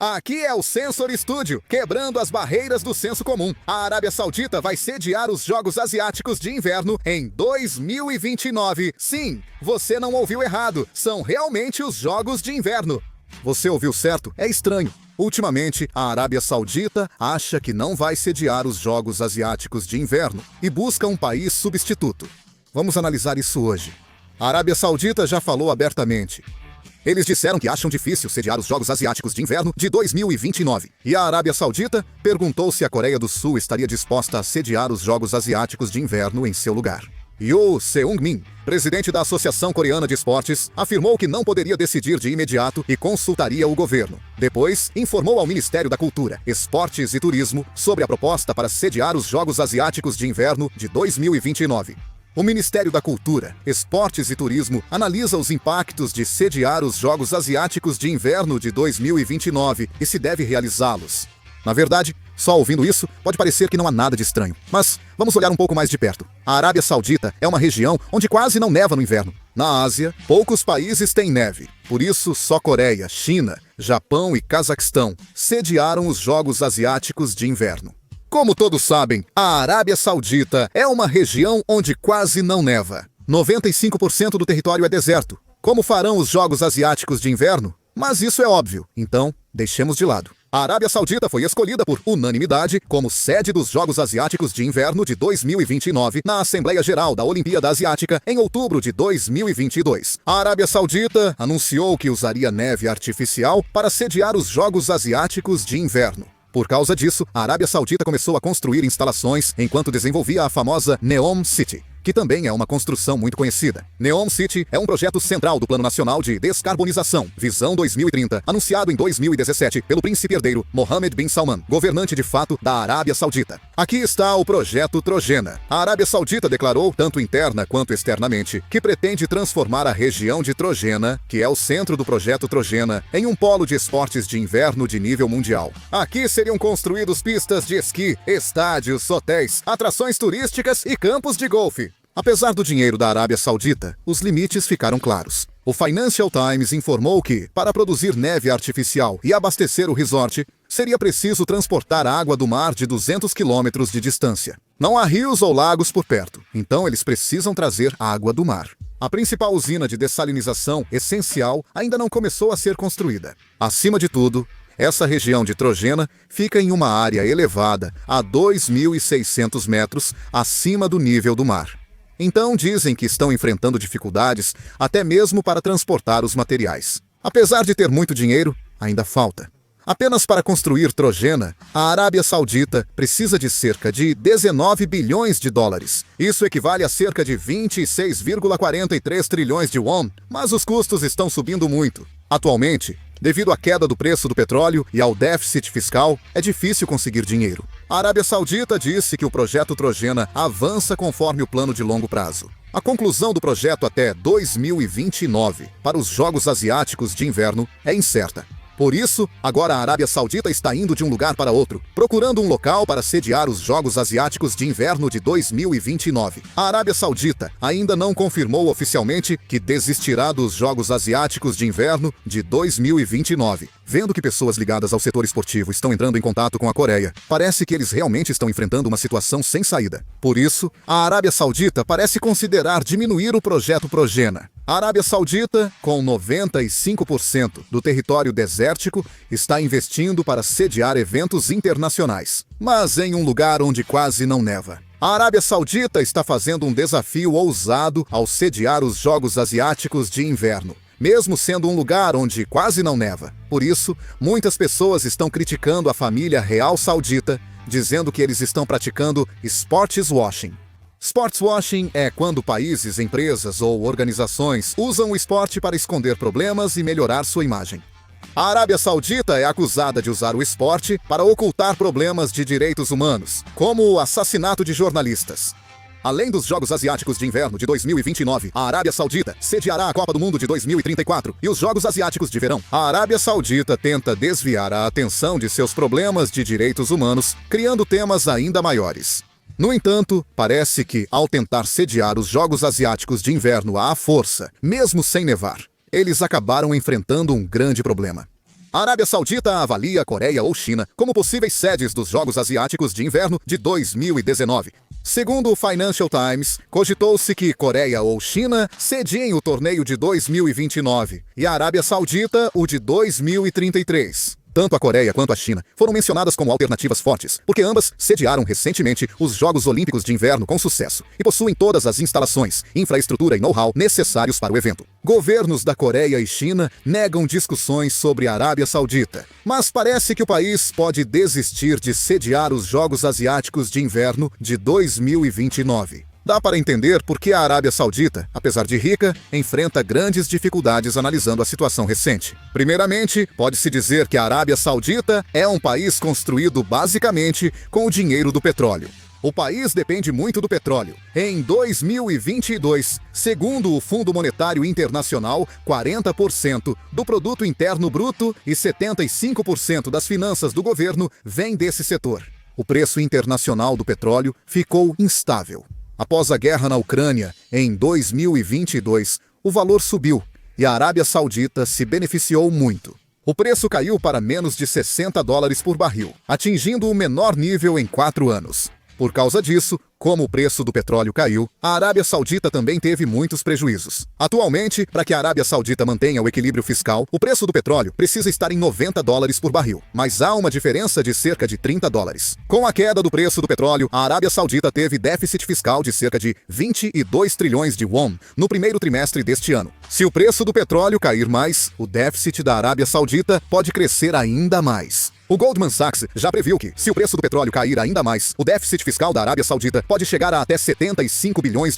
Aqui é o Sensor Studio, quebrando as barreiras do senso comum. A Arábia Saudita vai sediar os Jogos Asiáticos de Inverno em 2029. Sim, você não ouviu errado, são realmente os Jogos de Inverno. Você ouviu certo? É estranho. Ultimamente, a Arábia Saudita acha que não vai sediar os Jogos Asiáticos de Inverno e busca um país substituto. Vamos analisar isso hoje. A Arábia Saudita já falou abertamente. Eles disseram que acham difícil sediar os Jogos Asiáticos de Inverno de 2029. E a Arábia Saudita perguntou se a Coreia do Sul estaria disposta a sediar os Jogos Asiáticos de Inverno em seu lugar. Yoo Seung-min, presidente da Associação Coreana de Esportes, afirmou que não poderia decidir de imediato e consultaria o governo. Depois, informou ao Ministério da Cultura, Esportes e Turismo sobre a proposta para sediar os Jogos Asiáticos de Inverno de 2029. O Ministério da Cultura, Esportes e Turismo analisa os impactos de sediar os Jogos Asiáticos de Inverno de 2029 e se deve realizá-los. Na verdade, só ouvindo isso, pode parecer que não há nada de estranho. Mas vamos olhar um pouco mais de perto. A Arábia Saudita é uma região onde quase não neva no inverno. Na Ásia, poucos países têm neve. Por isso, só Coreia, China, Japão e Cazaquistão sediaram os Jogos Asiáticos de Inverno. Como todos sabem, a Arábia Saudita é uma região onde quase não neva. 95% do território é deserto. Como farão os Jogos Asiáticos de Inverno? Mas isso é óbvio, então deixemos de lado. A Arábia Saudita foi escolhida por unanimidade como sede dos Jogos Asiáticos de Inverno de 2029 na Assembleia Geral da Olimpíada Asiática em outubro de 2022. A Arábia Saudita anunciou que usaria neve artificial para sediar os Jogos Asiáticos de Inverno. Por causa disso, a Arábia Saudita começou a construir instalações enquanto desenvolvia a famosa NEOM City, que também é uma construção muito conhecida. NEOM City é um projeto central do Plano Nacional de Descarbonização, Visão 2030, anunciado em 2017 pelo príncipe herdeiro Mohammed bin Salman, governante de fato da Arábia Saudita. Aqui está o projeto Trojena. A Arábia Saudita declarou, tanto interna quanto externamente, que pretende transformar a região de Trojena, que é o centro do projeto Trojena, em um polo de esportes de inverno de nível mundial. Aqui seriam construídos pistas de esqui, estádios, hotéis, atrações turísticas e campos de golfe. Apesar do dinheiro da Arábia Saudita, os limites ficaram claros. O Financial Times informou que, para produzir neve artificial e abastecer o resort, seria preciso transportar água do mar de 200 quilômetros de distância. Não há rios ou lagos por perto, então eles precisam trazer água do mar. A principal usina de dessalinização essencial ainda não começou a ser construída. Acima de tudo, essa região de Trojena fica em uma área elevada a 2.600 metros acima do nível do mar. Então dizem que estão enfrentando dificuldades até mesmo para transportar os materiais. Apesar de ter muito dinheiro, ainda falta. Apenas para construir Trojena, a Arábia Saudita precisa de cerca de 19 bilhões de dólares. Isso equivale a cerca de 26,43 trilhões de won, mas os custos estão subindo muito. Atualmente, devido à queda do preço do petróleo e ao déficit fiscal, é difícil conseguir dinheiro. A Arábia Saudita disse que o projeto Trojena avança conforme o plano de longo prazo. A conclusão do projeto até 2029 para os Jogos Asiáticos de Inverno é incerta. Por isso, agora a Arábia Saudita está indo de um lugar para outro, procurando um local para sediar os Jogos Asiáticos de Inverno de 2029. A Arábia Saudita ainda não confirmou oficialmente que desistirá dos Jogos Asiáticos de Inverno de 2029. Vendo que pessoas ligadas ao setor esportivo estão entrando em contato com a Coreia, parece que eles realmente estão enfrentando uma situação sem saída. Por isso, a Arábia Saudita parece considerar diminuir o projeto Trojena. A Arábia Saudita, com 95% do território desértico, está investindo para sediar eventos internacionais, mas em um lugar onde quase não neva. A Arábia Saudita está fazendo um desafio ousado ao sediar os Jogos Asiáticos de Inverno, mesmo sendo um lugar onde quase não neva. Por isso, muitas pessoas estão criticando a família real saudita, dizendo que eles estão praticando sports washing. Sports washing é quando países, empresas ou organizações usam o esporte para esconder problemas e melhorar sua imagem. A Arábia Saudita é acusada de usar o esporte para ocultar problemas de direitos humanos, como o assassinato de jornalistas. Além dos Jogos Asiáticos de Inverno de 2029, a Arábia Saudita sediará a Copa do Mundo de 2034 e os Jogos Asiáticos de Verão. A Arábia Saudita tenta desviar a atenção de seus problemas de direitos humanos, criando temas ainda maiores. No entanto, parece que, ao tentar sediar os Jogos Asiáticos de Inverno à força, mesmo sem nevar, eles acabaram enfrentando um grande problema. A Arábia Saudita avalia a Coreia ou China como possíveis sedes dos Jogos Asiáticos de Inverno de 2019. Segundo o Financial Times, cogitou-se que Coreia ou China cediem o torneio de 2029 e a Arábia Saudita o de 2033. Tanto a Coreia quanto a China foram mencionadas como alternativas fortes, porque ambas sediaram recentemente os Jogos Olímpicos de Inverno com sucesso e possuem todas as instalações, infraestrutura e know-how necessários para o evento. Governos da Coreia e China negam discussões sobre a Arábia Saudita, mas parece que o país pode desistir de sediar os Jogos Asiáticos de Inverno de 2029. Dá para entender por que a Arábia Saudita, apesar de rica, enfrenta grandes dificuldades analisando a situação recente. Primeiramente, pode-se dizer que a Arábia Saudita é um país construído basicamente com o dinheiro do petróleo. O país depende muito do petróleo. Em 2022, segundo o Fundo Monetário Internacional, 40% do produto interno bruto e 75% das finanças do governo vem desse setor. O preço internacional do petróleo ficou instável. Após a guerra na Ucrânia, em 2022, o valor subiu e a Arábia Saudita se beneficiou muito. O preço caiu para menos de $60 por barril, atingindo o menor nível em 4 anos. Por causa disso, como o preço do petróleo caiu, a Arábia Saudita também teve muitos prejuízos. Atualmente, para que a Arábia Saudita mantenha o equilíbrio fiscal, o preço do petróleo precisa estar em $90 por barril, mas há uma diferença de cerca de $30. Com a queda do preço do petróleo, a Arábia Saudita teve déficit fiscal de cerca de 22 trilhões de won no primeiro trimestre deste ano. Se o preço do petróleo cair mais, o déficit da Arábia Saudita pode crescer ainda mais. O Goldman Sachs já previu que, se o preço do petróleo cair ainda mais, o déficit fiscal da Arábia Saudita pode chegar a até $75 bilhões,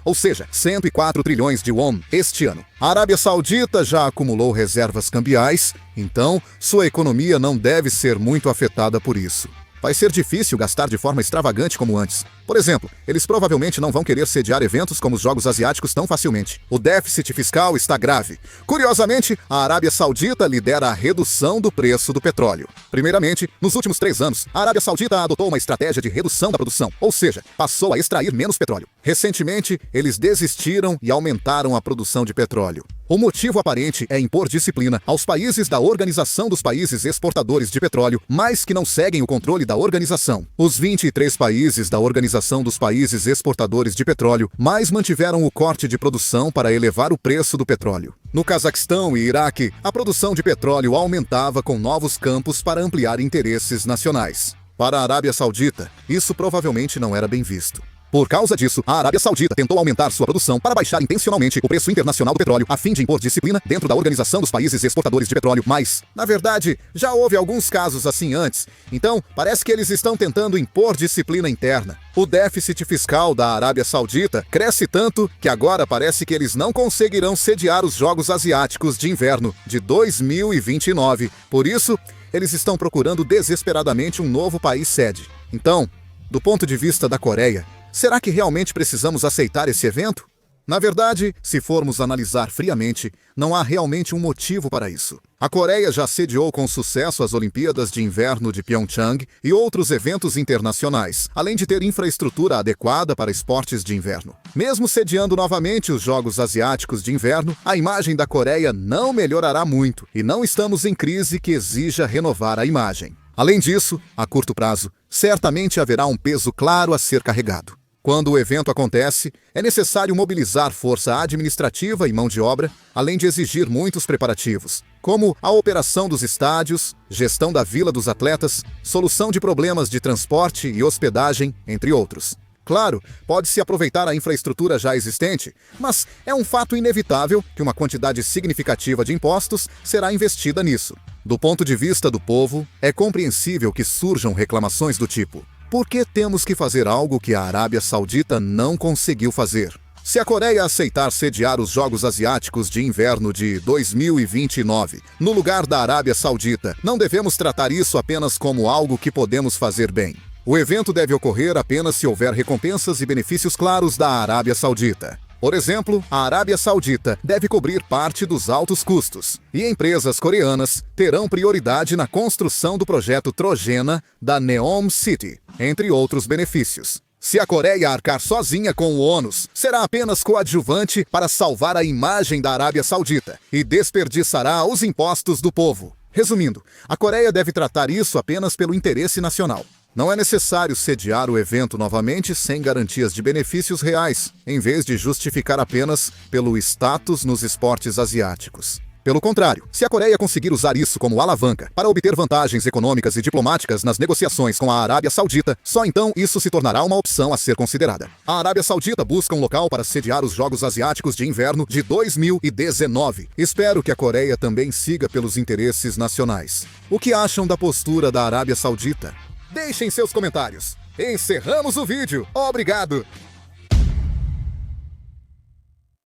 ou seja, 104 trilhões de won este ano. A Arábia Saudita já acumulou reservas cambiais, então sua economia não deve ser muito afetada por isso. Vai ser difícil gastar de forma extravagante como antes. Por exemplo, eles provavelmente não vão querer sediar eventos como os Jogos Asiáticos tão facilmente. O déficit fiscal está grave. Curiosamente, a Arábia Saudita lidera a redução do preço do petróleo. Primeiramente, nos últimos 3 anos, a Arábia Saudita adotou uma estratégia de redução da produção, ou seja, passou a extrair menos petróleo. Recentemente, eles desistiram e aumentaram a produção de petróleo. O motivo aparente é impor disciplina aos países da Organização dos Países Exportadores de Petróleo, mas que não seguem o controle da organização. Os 23 países da Organização dos Países Exportadores de Petróleo mais mantiveram o corte de produção para elevar o preço do petróleo. No Cazaquistão e Iraque, a produção de petróleo aumentava com novos campos para ampliar interesses nacionais. Para a Arábia Saudita, isso provavelmente não era bem visto. Por causa disso, a Arábia Saudita tentou aumentar sua produção para baixar intencionalmente o preço internacional do petróleo, a fim de impor disciplina dentro da Organização dos Países Exportadores de Petróleo. Mas, na verdade, já houve alguns casos assim antes, então parece que eles estão tentando impor disciplina interna. O déficit fiscal da Arábia Saudita cresce tanto que agora parece que eles não conseguirão sediar os Jogos Asiáticos de Inverno de 2029. Por isso, eles estão procurando desesperadamente um novo país sede. Então, do ponto de vista da Coreia, será que realmente precisamos aceitar esse evento? Na verdade, se formos analisar friamente, não há realmente um motivo para isso. A Coreia já sediou com sucesso as Olimpíadas de Inverno de Pyeongchang e outros eventos internacionais, além de ter infraestrutura adequada para esportes de inverno. Mesmo sediando novamente os Jogos Asiáticos de Inverno, a imagem da Coreia não melhorará muito e não estamos em crise que exija renovar a imagem. Além disso, a curto prazo, certamente haverá um peso claro a ser carregado. Quando o evento acontece, é necessário mobilizar força administrativa e mão de obra, além de exigir muitos preparativos, como a operação dos estádios, gestão da vila dos atletas, solução de problemas de transporte e hospedagem, entre outros. Claro, pode-se aproveitar a infraestrutura já existente, mas é um fato inevitável que uma quantidade significativa de impostos será investida nisso. Do ponto de vista do povo, é compreensível que surjam reclamações do tipo: por que temos que fazer algo que a Arábia Saudita não conseguiu fazer? Se a Coreia aceitar sediar os Jogos Asiáticos de Inverno de 2029, no lugar da Arábia Saudita, não devemos tratar isso apenas como algo que podemos fazer bem. O evento deve ocorrer apenas se houver recompensas e benefícios claros da Arábia Saudita. Por exemplo, a Arábia Saudita deve cobrir parte dos altos custos, e empresas coreanas terão prioridade na construção do projeto Trojena da Neom City, entre outros benefícios. Se a Coreia arcar sozinha com o ônus, será apenas coadjuvante para salvar a imagem da Arábia Saudita e desperdiçará os impostos do povo. Resumindo, a Coreia deve tratar isso apenas pelo interesse nacional. Não é necessário sediar o evento novamente sem garantias de benefícios reais, em vez de justificar apenas pelo status nos esportes asiáticos. Pelo contrário, se a Coreia conseguir usar isso como alavanca para obter vantagens econômicas e diplomáticas nas negociações com a Arábia Saudita, só então isso se tornará uma opção a ser considerada. A Arábia Saudita busca um local para sediar os Jogos Asiáticos de Inverno de 2019. Espero que a Coreia também siga pelos interesses nacionais. O que acham da postura da Arábia Saudita? Deixem seus comentários. Encerramos o vídeo. Obrigado!